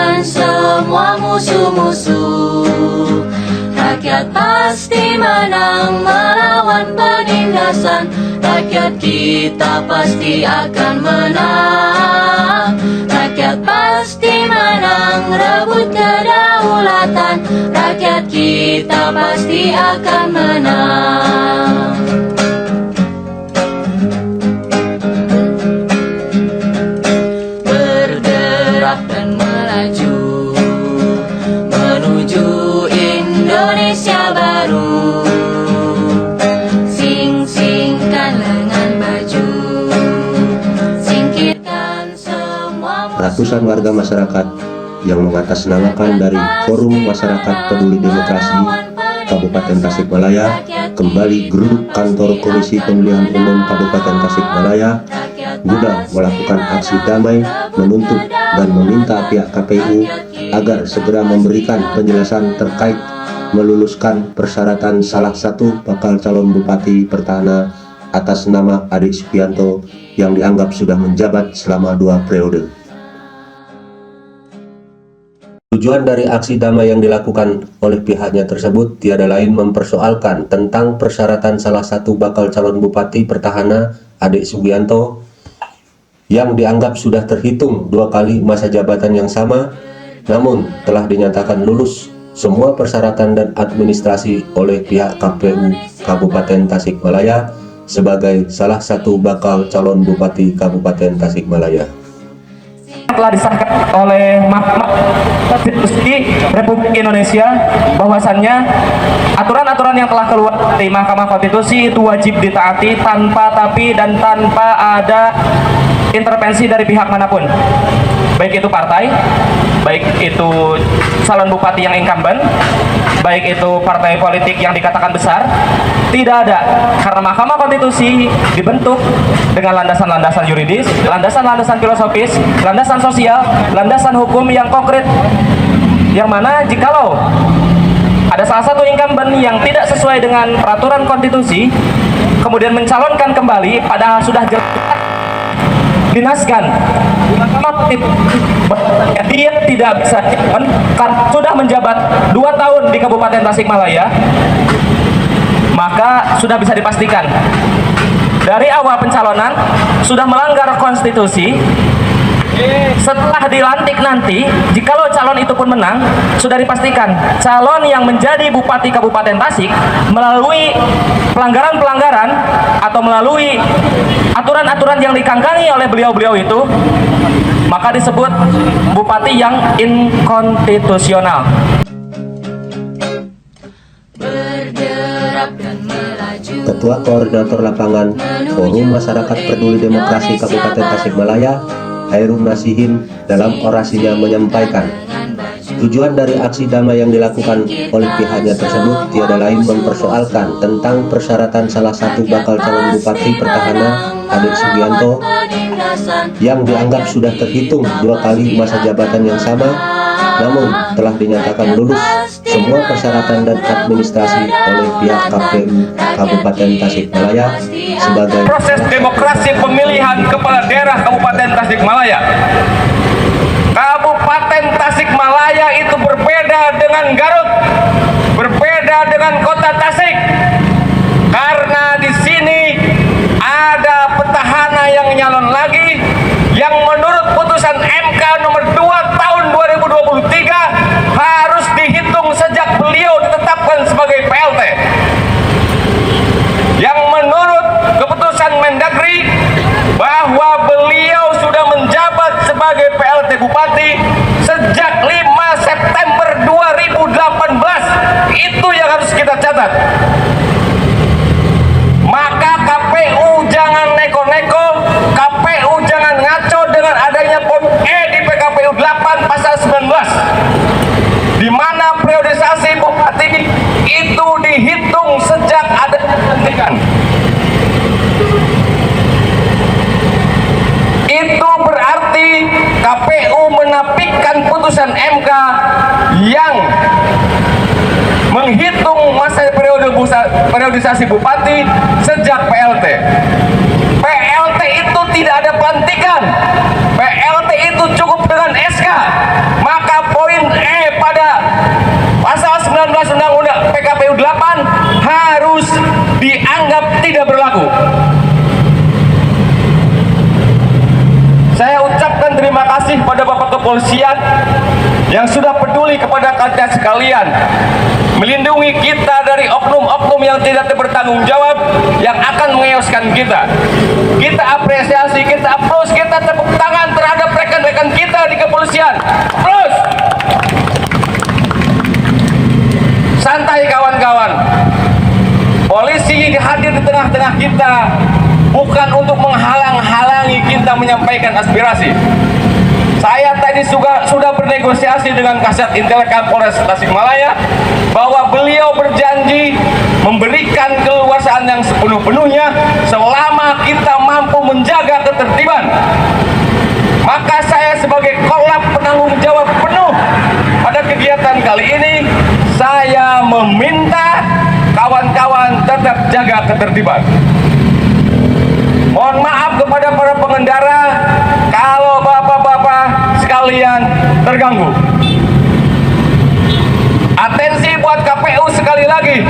pastikan semua musuh-musuh. Rakyat pasti menang melawan penindasan. Rakyat kita pasti akan menang. Rakyat pasti menang rebut kedaulatan. Rakyat kita pasti akan menang. Bergerak dan melaju menuju Indonesia baru. Sing-singkan lengan baju, singkirkan semua musuh. Ratusan warga masyarakat yang mengatasnamakan dari Forum Masyarakat Peduli Demokrasi Kabupaten Tasikmalaya kembali geruduk kantor Komisi Pemilihan Umum Kabupaten Tasikmalaya guna melakukan aksi damai menuntut dan meminta pihak KPU agar segera memberikan penjelasan terkait meluluskan persyaratan salah satu bakal calon bupati petahana atas nama Ade Sugianto yang dianggap sudah menjabat selama 2 periode. Tujuan dari aksi damai yang dilakukan oleh pihaknya tersebut tiada lain mempersoalkan tentang persyaratan salah satu bakal calon bupati petahana Ade Sugianto yang dianggap sudah terhitung 2 kali masa jabatan yang sama, namun telah dinyatakan lulus semua persyaratan dan administrasi oleh pihak KPU Kabupaten Tasikmalaya sebagai salah satu bakal calon bupati Kabupaten Tasikmalaya. Telah disahkan oleh Mahkamah Konstitusi Republik Indonesia bahwasannya aturan-aturan yang telah keluar dari Mahkamah Konstitusi itu wajib ditaati tanpa tapi dan tanpa ada intervensi dari pihak manapun, baik itu partai, baik itu calon bupati yang incumbent, baik itu partai politik yang dikatakan besar, tidak ada, karena Mahkamah Konstitusi dibentuk dengan landasan-landasan yuridis, landasan-landasan filosofis, landasan sosial, landasan hukum yang konkret, yang mana jikalau ada salah satu incumbent yang tidak sesuai dengan peraturan konstitusi kemudian mencalonkan kembali padahal sudah jelas dinaskan dia tidak bisa karena sudah menjabat 2 tahun di Kabupaten Tasikmalaya, maka sudah bisa dipastikan dari awal pencalonan sudah melanggar konstitusi. Setelah dilantik nanti, jikalau calon itu pun menang, sudah dipastikan calon yang menjadi bupati Kabupaten Tasik melalui pelanggaran-pelanggaran atau melalui aturan-aturan yang dikangkangi oleh beliau-beliau itu, maka disebut bupati yang inkonstitusional. Ketua Koordinator Lapangan Forum Masyarakat Peduli Demokrasi Kabupaten Tasikmalaya, Hairun Nasihin, dalam orasinya menyampaikan tujuan dari aksi damai yang dilakukan oleh pihaknya tersebut tiada lain mempersoalkan tentang persyaratan salah satu bakal calon bupati petahana Ade Sugianto yang dianggap sudah terhitung 2 kali masa jabatan yang sama, namun telah dinyatakan lulus semua persyaratan dan administrasi oleh pihak KPU Kabupaten Tasikmalaya sebagai proses demokrasi pemilihan kepala daerah Kabupaten Tasikmalaya. Kabupaten Tasikmalaya itu berbeda dengan Garut, berbeda dengan Kota Tasik, karena di sini ada petahana yang nyalon lagi, yang menurut putusan MK nomor 2 tahun 2023 harus dihitung sejak beliau ditetapkan sebagai PLT. Yang menurut keputusan Mendagri bahwa beliau sudah menjabat sebagai PLT Bupati sejak 5 September 2018. Itu yang harus kita catat. Maka KPU jangan neko-neko, KPU jangan ngaco dengan adanya Form E di PKPU 8 pasal 19, di mana periodisasi bupati itu dihitung sejak ada pelantikan. Itu berarti KPU menafikan putusan MK yang menghitung masa periodisasi bupati sejak PLT. PLT itu tidak ada pelantikan, PLT itu cukup dengan SK, maka kepolisian yang sudah peduli kepada kita sekalian, melindungi kita dari oknum-oknum yang tidak bertanggung jawab yang akan mengeoskan kita. Kita apresiasi, kita aplaus, kita tepuk tangan terhadap rekan-rekan kita di kepolisian. Aplaus. Santai kawan-kawan. Polisi hadir di tengah-tengah kita bukan untuk menghalang-halangi kita menyampaikan aspirasi. Saya tadi sudah bernegosiasi dengan Kasat Intelkam Polres Tasikmalaya bahwa beliau berjanji memberikan keleluasaan yang sepenuh-penuhnya selama kita mampu menjaga ketertiban. Maka saya sebagai kolab penanggung jawab penuh pada kegiatan kali ini, saya meminta kawan-kawan tetap jaga ketertiban. Mohon maaf kepada para pengendara kalau bapak-bapak sekalian terganggu. Atensi buat KPU sekali lagi.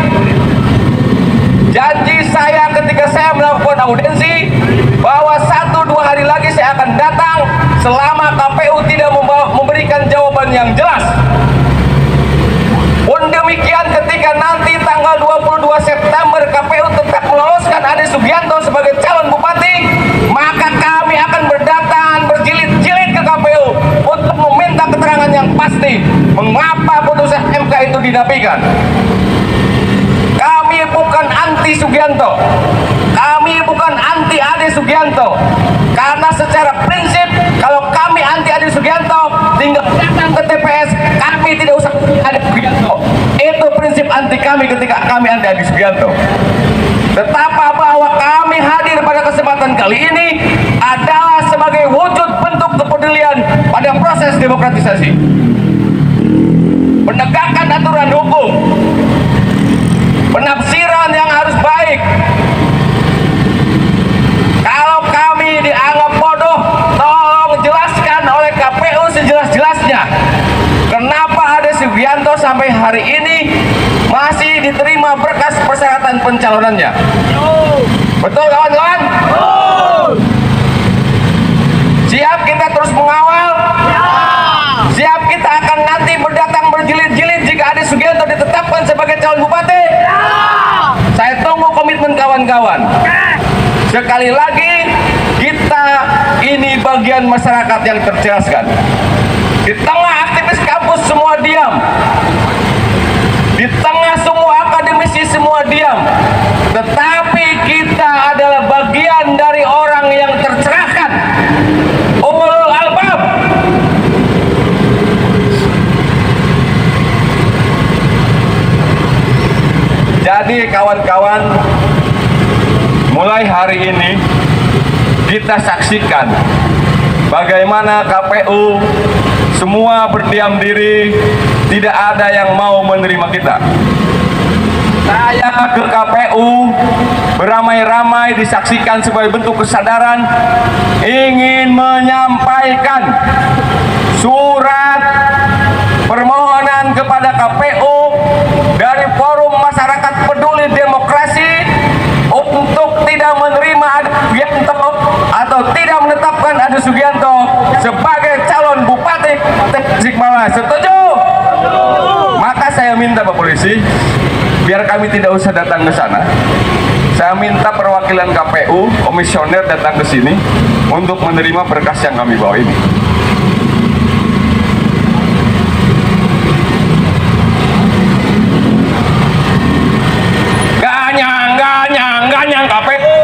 Janji saya ketika saya melakukan audiensi bahwa 1-2 hari lagi saya akan datang selama KPU tidak memberikan jawaban yang jelas. Pun demikian ketika nanti tanggal 22 September KPU tetap meloloskan Ade Sugianto sebagai calon bupati, maka kami akan berdatangan berjilid-jilid ke KPU untuk meminta keterangan yang pasti mengapa putusan MK itu dinafikan. Kami bukan anti Sugianto, kami bukan anti Ade Sugianto, karena secara prinsip kalau kami anti Ade Sugianto tinggal datang ke TPS, kami tidak usah Ade Sugianto. Itu prinsip anti kami ketika kami anti Ade Sugianto. Betapa bahwa kami hadir pada kesempatan kali ini adalah sebagai wujud bentuk kepedulian pada proses demokratisasi, penegakan aturan hukum, penafsiran yang harus baik. Kalau kami dianggap bodoh, tolong jelaskan oleh KPU sejelas-jelasnya kenapa Ade Sugianto sampai hari ini masih diterima berkas persyaratan pencalonannya. Betul kawan-kawan? Siap kita terus mengawal? Siap kita akan nanti berdatang berjilid-jilid jika Ade Sugianto ditetapkan sebagai calon bupati? Saya tunggu komitmen kawan-kawan. Sekali lagi, kita ini bagian masyarakat yang terceraskan. Di tengah aktivis kampus semua diam, di tengah semua akademisi semua diam, tetapi kita adalah bagian dari orang yang tercerahkan, ulul albab. Jadi kawan-kawan, mulai hari ini kita saksikan bagaimana KPU semua berdiam diri, tidak ada yang mau menerima kita. Saya ke KPU beramai-ramai disaksikan sebagai bentuk kesadaran ingin menyampaikan surat permohonan kepada KPU dari Forum Masyarakat Peduli Demokrasi untuk tidak menerima Ade Sugianto atau tidak menetapkan Ade Sugianto sebagai calon bupati Tasikmalaya. Setuju? Maka saya minta Pak Polisi, biar kami tidak usah datang ke sana, saya minta perwakilan KPU, komisioner datang ke sini untuk menerima berkas yang kami bawa ini. Ganyang KPU.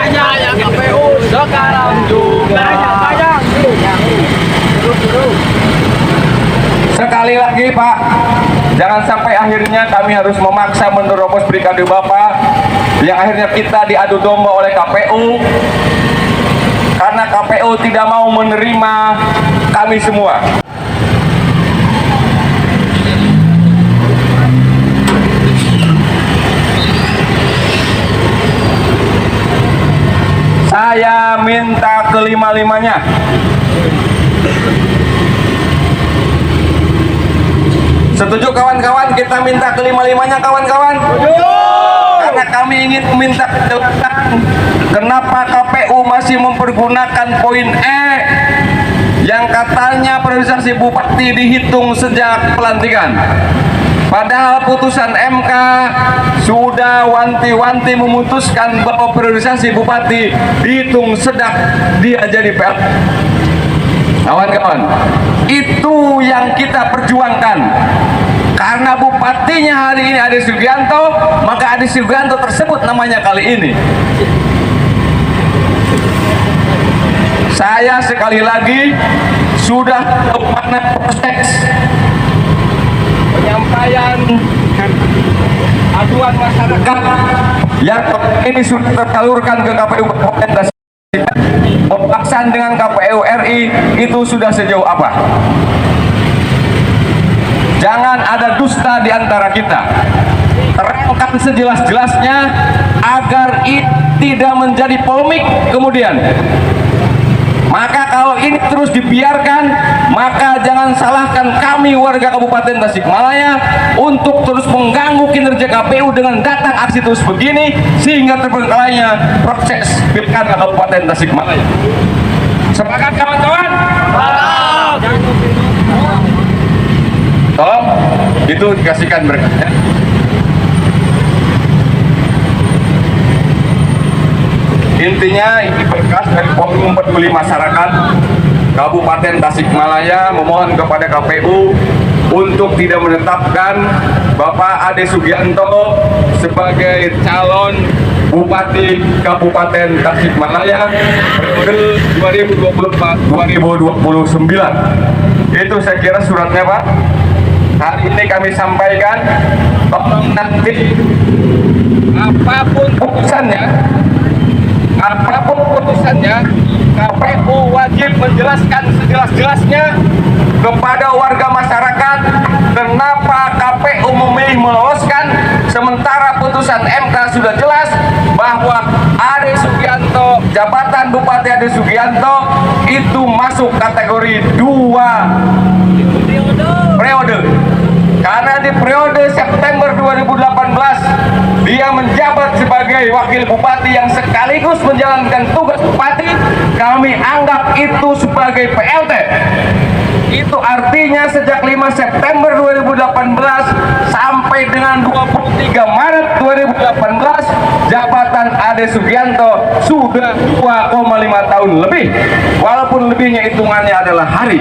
Ganyang KPU sekarang juga. Sekali lagi Pak, jangan sampai akhirnya kami harus memaksa menerobos Brigade Bapak yang akhirnya kita diadu domba oleh KPU karena KPU tidak mau menerima kami semua. Saya minta kelima-limanya. Setuju kawan-kawan, kita minta kelima-limanya kawan-kawan? Karena kami ingin meminta kejelasan kenapa KPU masih mempergunakan poin E yang katanya priorisasi bupati dihitung sejak pelantikan. Padahal putusan MK sudah wanti-wanti memutuskan bahwa priorisasi bupati dihitung sejak dia jadi PLT. Kawan-kawan, itu yang kita perjuangkan. Karena bupatinya hari ini Ade Sugianto, maka Ade Sugianto tersebut namanya kali ini. Saya sekali lagi sudah kemana proses penyampaian aduan masyarakat yang ini sudah tersalurkan ke KPU Kabupaten Tasik. Pembahasan dengan KPU RI itu sudah sejauh apa? Jangan ada dusta di antara kita. Terangkan sejelas-jelasnya agar ini tidak menjadi polemik kemudian. Maka kalau ini terus dibiarkan, maka jangan salahkan kami warga Kabupaten Tasikmalaya untuk terus mengganggu kinerja KPU dengan datang aksi terus begini sehingga terbengkalainya proses pilkada Kabupaten Tasikmalaya. Sepakat kawan-kawan? Tolong itu dikasihkan berkatnya. Intinya ini berkas dari Forum Peduli Masyarakat Kabupaten Tasikmalaya memohon kepada KPU untuk tidak menetapkan Bapak Ade Sugianto sebagai calon Bupati Kabupaten Tasikmalaya periode 2024-2029. Itu saya kira suratnya, Pak. Hari ini kami sampaikan, tolong nanti apapun putusannya, KPU wajib menjelaskan sejelas-jelasnya kepada warga masyarakat kenapa KPU memilih meloloskan sementara putusan MK sudah jelas bahwa Ade Sugianto, jabatan Bupati Ade Sugianto itu masuk kategori 2 periode. Karena di periode September 2018 dia menjabat sebagai wakil bupati yang sekaligus menjalankan tugas bupati, kami anggap itu sebagai PLT. Itu artinya sejak 5 September 2018 sampai dengan 23 Maret 2018 jabatan Ade Sugianto sudah 2,5 tahun lebih, walaupun lebihnya hitungannya adalah hari.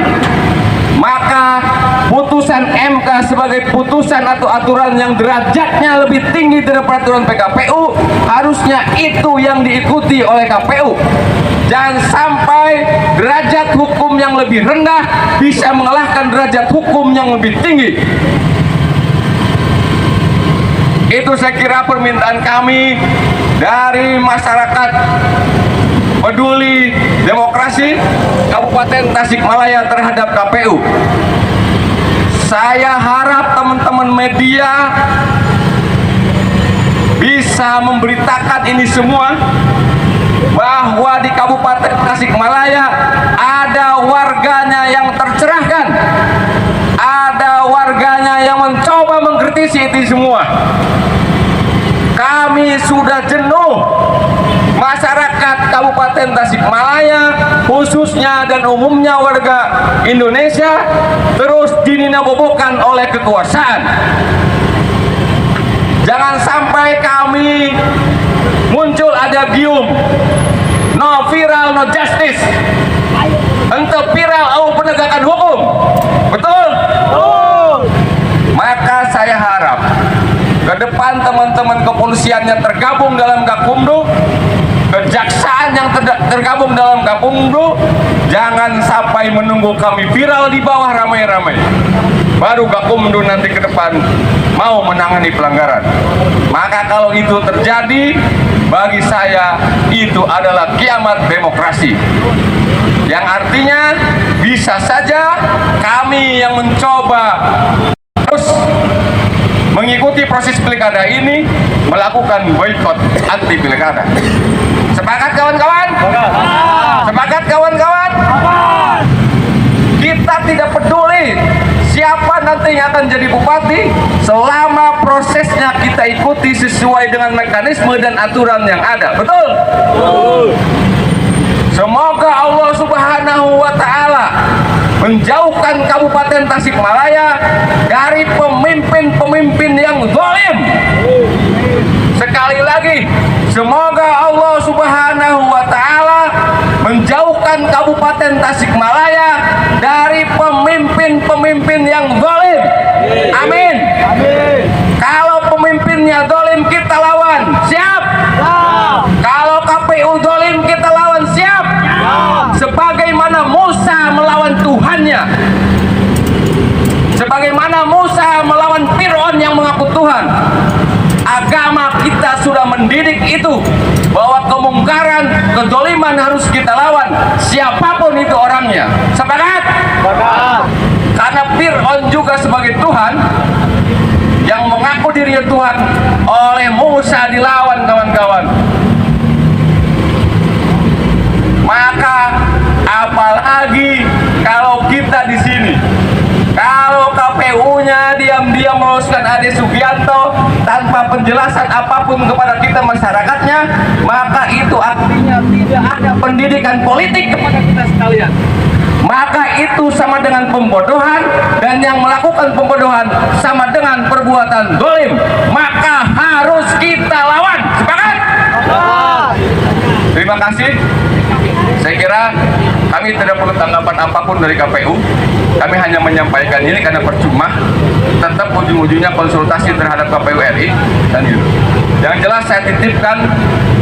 Maka putusan MK sebagai putusan atau aturan yang derajatnya lebih tinggi dari peraturan PKPU, harusnya itu yang diikuti oleh KPU. Jangan sampai derajat hukum yang lebih rendah bisa mengalahkan derajat hukum yang lebih tinggi. Itu saya kira permintaan kami dari masyarakat peduli demokrasi Kabupaten Tasikmalaya terhadap KPU. Saya harap teman-teman media bisa memberitakan ini semua, bahwa di Kabupaten Tasikmalaya ada warganya yang tercerahkan, ada warganya yang mencoba mengkritisi itu semua. Kami sudah jenuh, masyarakat Kabupaten Tasikmalaya khususnya dan umumnya warga Indonesia terus dininabobokan oleh kekuasaan. Jangan sampai kami muncul ada gium no viral no justice, untuk viral au penegakan hukum. Betul? Maka saya harap ke depan teman-teman kepolisian yang tergabung dalam Gakumdu, kejaksaan yang tergabung dalam Gakumdu, jangan sampai menunggu kami viral di bawah ramai-ramai baru Gakumdu nanti ke depan mau menangani pelanggaran. Maka kalau itu terjadi, bagi saya itu adalah kiamat demokrasi, yang artinya bisa saja kami yang mencoba terus mengikuti proses pilkada ini melakukan boikot anti pilkada. Sepakat kawan-kawan? Sepakat kawan-kawan? Kita tidak peduli siapa nanti yang akan jadi bupati, selama prosesnya kita ikuti sesuai dengan mekanisme dan aturan yang ada. Betul? Semoga Allah Subhanahu wa Ta'ala menjauhkan Kabupaten Tasikmalaya dari pemimpin-pemimpin yang zalim. Sekali lagi, semoga Allah Subhanahu wa Ta'ala menjauhkan Kabupaten Tasikmalaya dari pemimpin-pemimpin yang zalim. Amin. Kalau pemimpinnya zalim, kita lawan. Siap? Kalau KPU zalim, kita lawan. Siap? Sebagaimana Musa melawan Tuhannya, sebagaimana Musa melawan Fir'aun yang mengaku Tuhan. Agama kita sudah mendidik itu, bahwa kemungkaran, kezaliman harus kita lawan, siapapun itu orangnya. Sepakat? Karena Fir'aun juga sebagai Tuhan, yang mengaku dirinya Tuhan, oleh Musa dilawan, kawan-kawan. Maka apalagi kalau kita di sini, kalau KPU-nya diam-diam meloloskan Ade Sugianto tanpa penjelasan apapun kepada kita masyarakatnya, maka itu artinya tidak ada pendidikan politik kepada kita sekalian. Maka itu sama dengan pembodohan, dan yang melakukan pembodohan sama dengan perbuatan zalim. Maka harus kita lawan. Sepakat? Terima kasih. Saya kira kami tidak perlu tanggapan apapun dari KPU. Kami hanya menyampaikan ini karena percuma. Tetap ujung-ujungnya konsultasi terhadap KPU RI dan itu. Yang jelas saya titipkan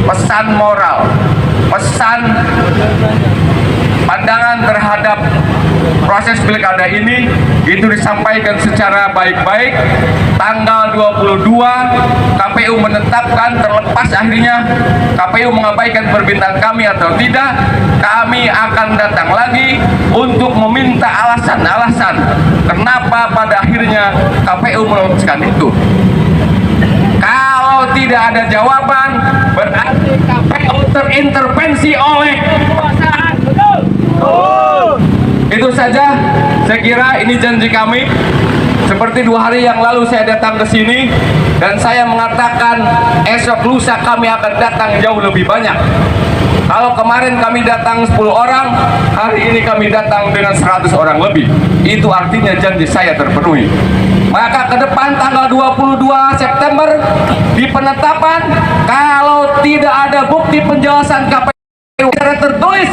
pesan moral, pesan pandangan terhadap proses pilkada ini itu disampaikan secara baik-baik. Tanggal 22 KPU menetapkan, terlepas akhirnya KPU mengabaikan permintaan kami atau tidak, kami akan datang lagi untuk meminta alasan-alasan kenapa pada akhirnya KPU memutuskan itu. Kalau tidak ada jawaban, berarti KPU terintervensi oleh kekuasaan. Betul? Itu saja, saya kira ini janji kami. Seperti 2 hari yang lalu saya datang ke sini dan saya mengatakan esok lusa kami akan datang jauh lebih banyak. Kalau kemarin kami datang 10 orang, hari ini kami datang dengan 100 orang lebih. Itu artinya janji saya terpenuhi. Maka ke depan tanggal 22 September di penetapan, kalau tidak ada bukti penjelasan KPU secara tertulis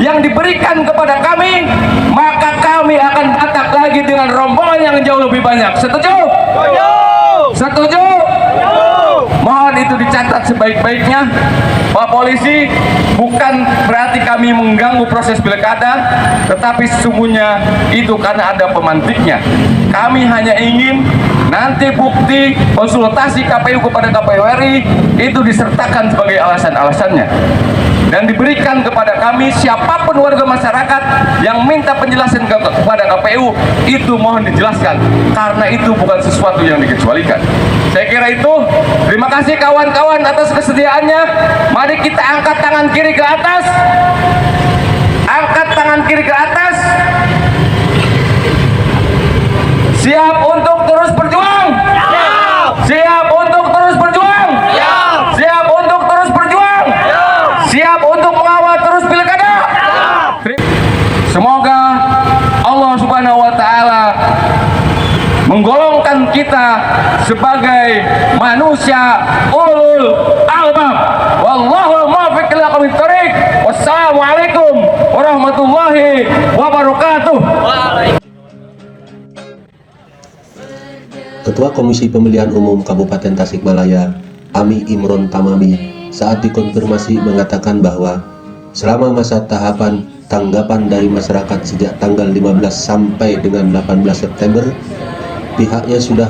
yang diberikan kepada kami, maka kami akan datang lagi dengan rombongan yang jauh lebih banyak. Setuju? Setuju? Mohon itu dicatat sebaik-baiknya, Pak Polisi. Bukan berarti kami mengganggu proses pilkada, tetapi sesungguhnya itu karena ada pemantiknya. Kami hanya ingin nanti bukti konsultasi KPU kepada KPU RI itu disertakan sebagai alasan-alasannya dan diberikan kepada kami. Siapapun warga masyarakat yang minta penjelasan kepada KPU itu mohon dijelaskan, karena itu bukan sesuatu yang dikecualikan. Saya kira itu. Terima kasih kawan-kawan atas kesediaannya. Mari kita angkat tangan kiri ke atas. Angkat tangan kiri ke atas. Siap untuk terus berjuang? Siap untuk terus berjuang? Siap untuk terus berjuang? Siap untuk mengawal terus pilkada? Semoga Allah Subhanahu wa Ta'ala menggolongkan kita sebagai manusia ulul albab. Wallahu muwaffiq ila aqwamit thoriq. Wassalamualaikum warahmatullahi wabarakatuh. Ketua Komisi Pemilihan Umum Kabupaten Tasikmalaya, Ami Imron Tamami, saat dikonfirmasi mengatakan bahwa selama masa tahapan tanggapan dari masyarakat sejak tanggal 15 sampai dengan 18 September, pihaknya sudah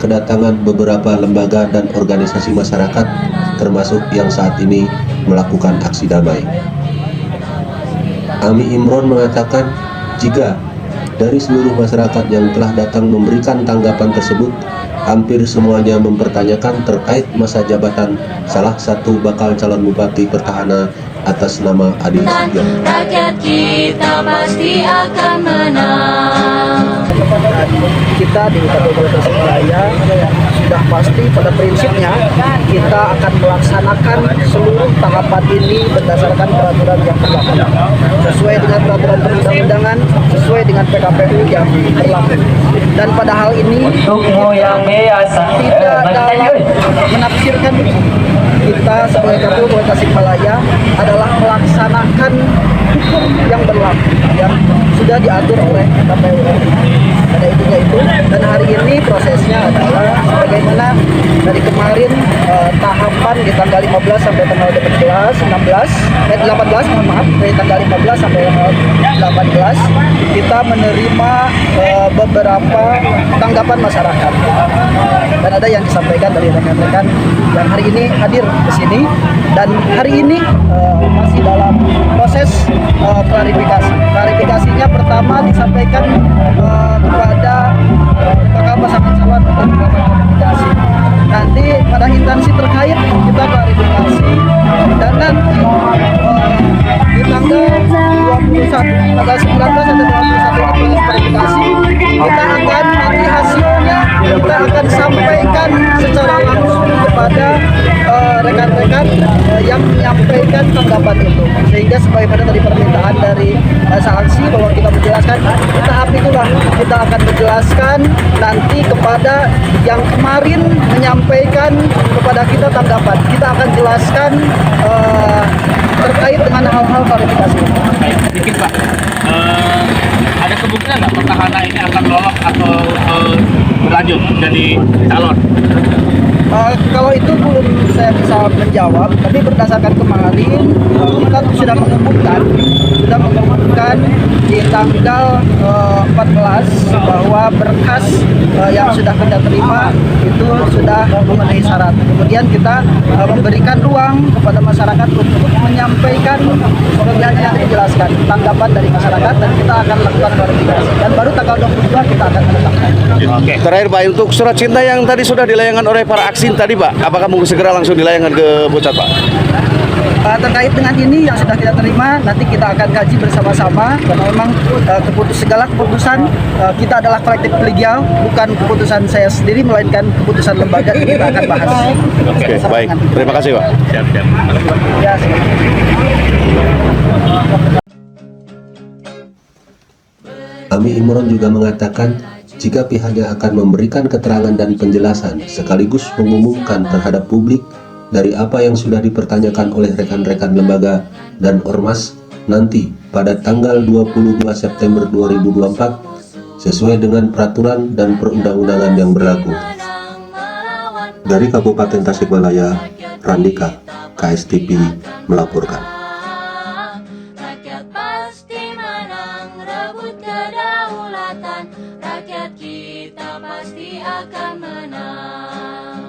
kedatangan beberapa lembaga dan organisasi masyarakat, termasuk yang saat ini melakukan aksi damai. Ami Imron mengatakan jika dari seluruh masyarakat yang telah datang memberikan tanggapan tersebut, hampir semuanya mempertanyakan terkait masa jabatan salah satu bakal calon bupati petahana atas nama Ade Sugianto. Rakyat kita pasti akan menang. Kita kita di Kabupaten Tasikmalaya sudah pasti pada prinsipnya kita akan melaksanakan seluruh tahapan ini berdasarkan peraturan yang berlaku, sesuai dengan peraturan perundang-undangan, sesuai dengan PKPU yang berlaku. Dan pada hal ini Untukmu yang biasa. tidak dalam menafsirkan kita sebagai KPU Kabupaten Tasikmalaya adalah melaksanakan hukum yang berlaku yang sudah diatur oleh KPU. Pada intinya itu, dan hari ini prosesnya adalah sebagaimana dari kemarin tahapan di tanggal 15 sampai tanggal 18 mohon maaf, dari tanggal 15 sampai tanggal 18 kita menerima beberapa tanggapan masyarakat, dan ada yang disampaikan dari rekan-rekan yang hari ini hadir ke sini, dan hari ini masih dalam proses klarifikasi. Klarifikasinya pertama disampaikan kepada bakal pasangan calon untuk melakukan klarifikasi. Nanti pada instansi terkait kita klarifikasi, dan nanti di tanggal 21, tanggal 19 atau 21 ini klarifikasi, kita akan nanti hasilnya kita akan sampaikan secara langsung kepada rekan-rekan yang menyampaikan tanggapan itu, sehingga sebagaimana tadi permintaan dari saksi bahwa kita menjelaskan tahap itulah kita akan menjelaskan nanti kepada yang kemarin menyampaikan kepada kita tanggapan, kita akan jelaskan terkait dengan hal-hal klarifikasi. Sedikit Pak, ada kemungkinan nggak petahana ini akan lolos atau berlanjut jadi calon? Kalau itu belum saya bisa menjawab, tapi berdasarkan kemarin kita sudah mengumumkan di tanggal 14 bahwa berkas yang sudah kita terima itu sudah memenuhi syarat. Kemudian kita memberikan ruang kepada masyarakat untuk menyampaikan sebagaimana yang dijelaskan tanggapan dari masyarakat, dan kita akan lakukan klarifikasi, dan baru tanggal 22 kita akan menetapkan. Oke. Terakhir Pak, untuk surat cinta yang tadi sudah dilayangkan oleh para aksi tadi Pak, apakah mungkin segera langsung dilayangkan ke pusat Pak? Terkait dengan ini yang sudah kita terima, nanti kita akan kaji bersama-sama, karena memang segala keputusan kita adalah kolektif kolegial, bukan keputusan saya sendiri, melainkan keputusan lembaga yang kita akan bahas. Oke, baik. Terima kasih Pak. Siap-siap. Ya, Ami Imron juga mengatakan jika pihaknya akan memberikan keterangan dan penjelasan sekaligus mengumumkan terhadap publik dari apa yang sudah dipertanyakan oleh rekan-rekan lembaga dan ormas nanti pada tanggal 22 September 2024 sesuai dengan peraturan dan perundang-undangan yang berlaku. Dari Kabupaten Tasikmalaya, Randika, KSTP melaporkan. Rakyat pasti menang, rebut kedaulatan. Rakyat kita pasti akan menang.